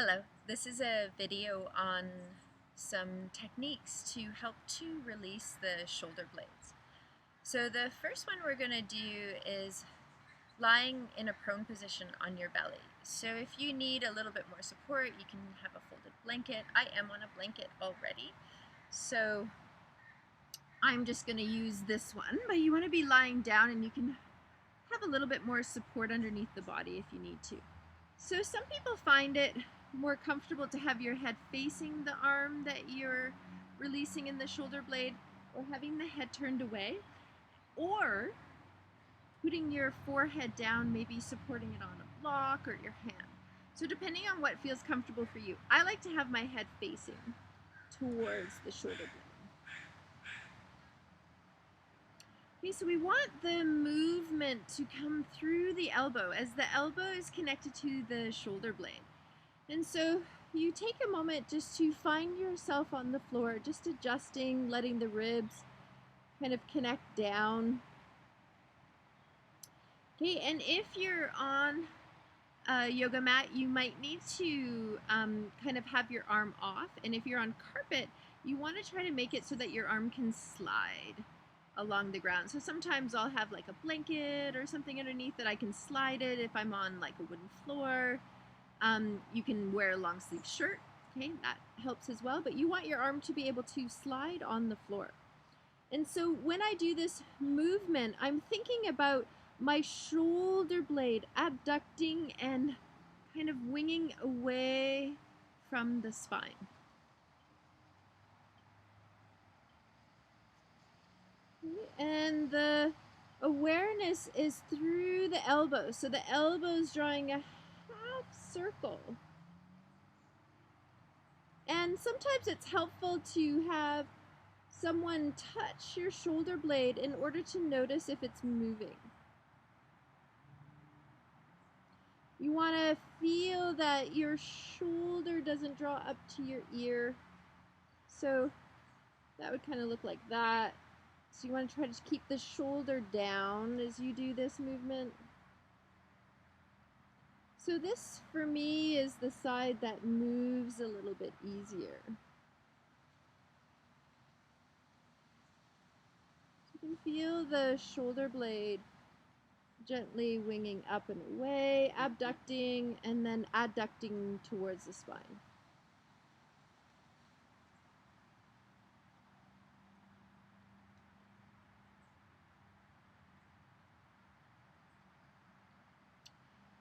Hello, this is a video on some techniques to help to release the shoulder blades. So the first one we're going to do is lying in a prone position on your belly. So if you need a little bit more support, you can have a folded blanket. I am on a blanket already, so I'm just going to use this one, but you want to be lying down and you can have a little bit more support underneath the body if you need to. So some people find it more comfortable to have your head facing the arm that you're releasing in the shoulder blade, or having the head turned away, or putting your forehead down, maybe supporting it on a block or your hand. So depending on what feels comfortable for you. I like to have my head facing towards the shoulder blade. Okay, so we want the movement to come through the elbow, as the elbow is connected to the shoulder blade. And so you take a moment just to find yourself on the floor, just adjusting, letting the ribs kind of connect down. Okay, and if you're on a yoga mat, you might need to kind of have your arm off. And if you're on carpet, you want to try to make it so that your arm can slide along the ground. So sometimes I'll have like a blanket or something underneath that I can slide it if I'm on like a wooden floor. You can wear a long sleeve shirt, okay, that helps as well, but you want your arm to be able to slide on the floor. And so when I do this movement, I'm thinking about my shoulder blade abducting and kind of winging away from the spine. And the awareness is through the elbow. So the elbow is drawing a half circle. And sometimes it's helpful to have someone touch your shoulder blade in order to notice if it's moving. You want to feel that your shoulder doesn't draw up to your ear. So that would kind of look like that. So you want to try to keep the shoulder down as you do this movement. So this, for me, is the side that moves a little bit easier. You can feel the shoulder blade gently winging up and away, abducting, and then adducting towards the spine.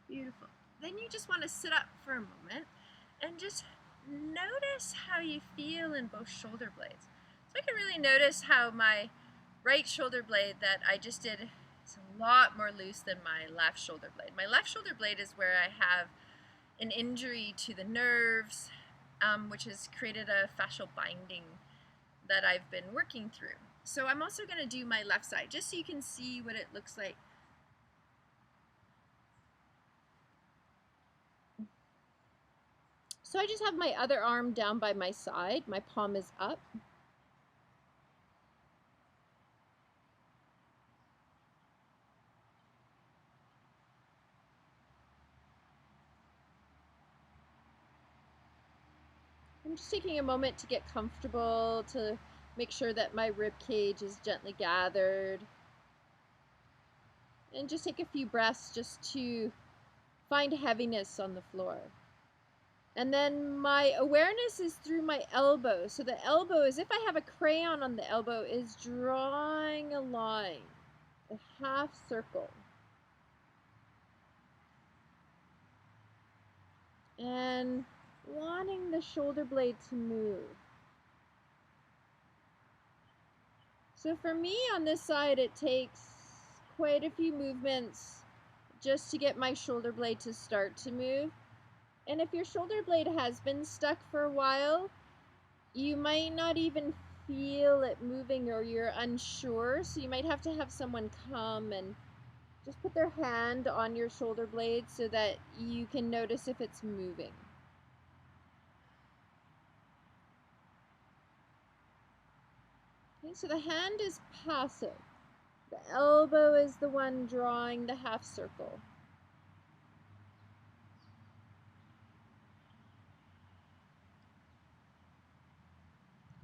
Beautiful. Then you just want to sit up for a moment and just notice how you feel in both shoulder blades. So I can really notice how my right shoulder blade that I just did is a lot more loose than my left shoulder blade. My left shoulder blade is where I have an injury to the nerves, which has created a fascial binding that I've been working through. So I'm also going to do my left side just so you can see what it looks like. So I just have my other arm down by my side. My palm is up. I'm just taking a moment to get comfortable, to make sure that my rib cage is gently gathered. And just take a few breaths just to find heaviness on the floor. And then my awareness is through my elbow. So the elbow, as if I have a crayon on the elbow, is drawing a line, a half circle. And wanting the shoulder blade to move. So for me on this side, it takes quite a few movements just to get my shoulder blade to start to move. And if your shoulder blade has been stuck for a while, you might not even feel it moving, or you're unsure. So you might have to have someone come and just put their hand on your shoulder blade so that you can notice if it's moving. Okay, so the hand is passive. The elbow is the one drawing the half circle.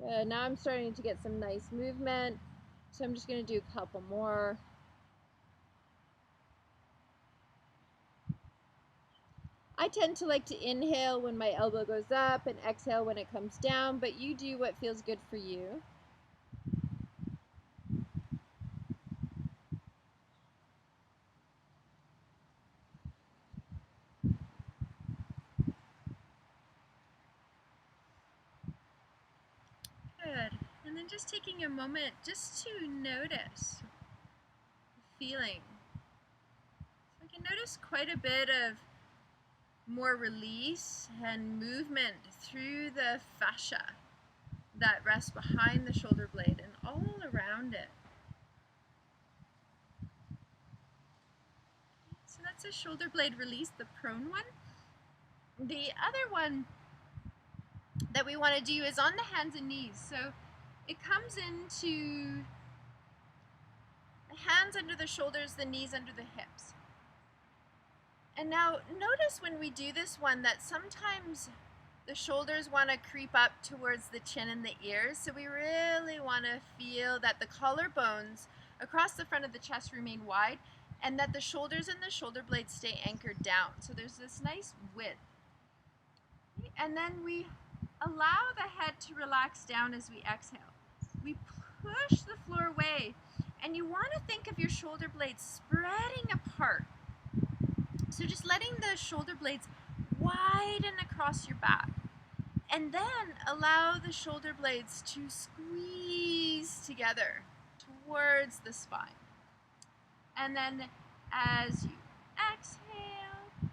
Good. Now I'm starting to get some nice movement, so I'm just going to do a couple more. I tend to like to inhale when my elbow goes up and exhale when it comes down, but you do what feels good for you. Good. And then just taking a moment just to notice the feeling. So I can notice quite a bit of more release and movement through the fascia that rests behind the shoulder blade and all around it. So that's a shoulder blade release, the prone one. The other one that we want to do is on the hands and knees. So it comes into the hands under the shoulders, the knees under the hips. And now notice when we do this one that sometimes the shoulders want to creep up towards the chin and the ears. So we really want to feel that the collarbones across the front of the chest remain wide and that the shoulders and the shoulder blades stay anchored down. So there's this nice width. And then we allow the head to relax down as we exhale. We push the floor away, and you want to think of your shoulder blades spreading apart. So just letting the shoulder blades widen across your back. And then allow the shoulder blades to squeeze together towards the spine. And then as you exhale,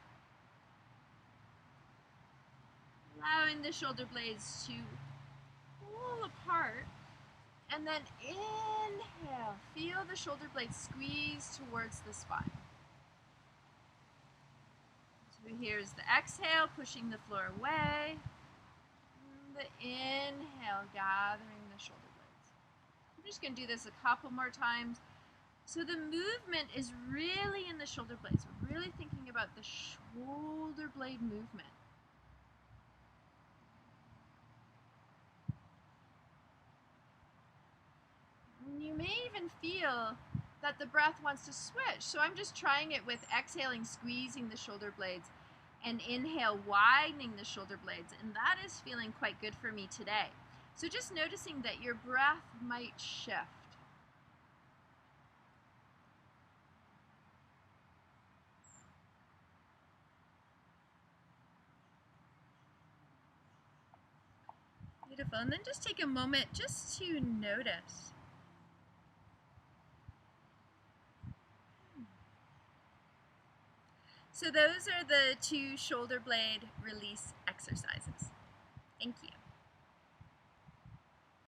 allowing the shoulder blades to pull apart. And then inhale, feel the shoulder blades squeeze towards the spine. So here's the exhale, pushing the floor away. The inhale, gathering the shoulder blades. I'm just going to do this a couple more times. So the movement is really in the shoulder blades. We're really thinking about the shoulder blade movement. You may even feel that the breath wants to switch. So I'm just trying it with exhaling, squeezing the shoulder blades, and inhale, widening the shoulder blades. And that is feeling quite good for me today. So just noticing that your breath might shift. Beautiful. And then just take a moment just to notice. So those are the 2 shoulder blade release exercises. Thank you.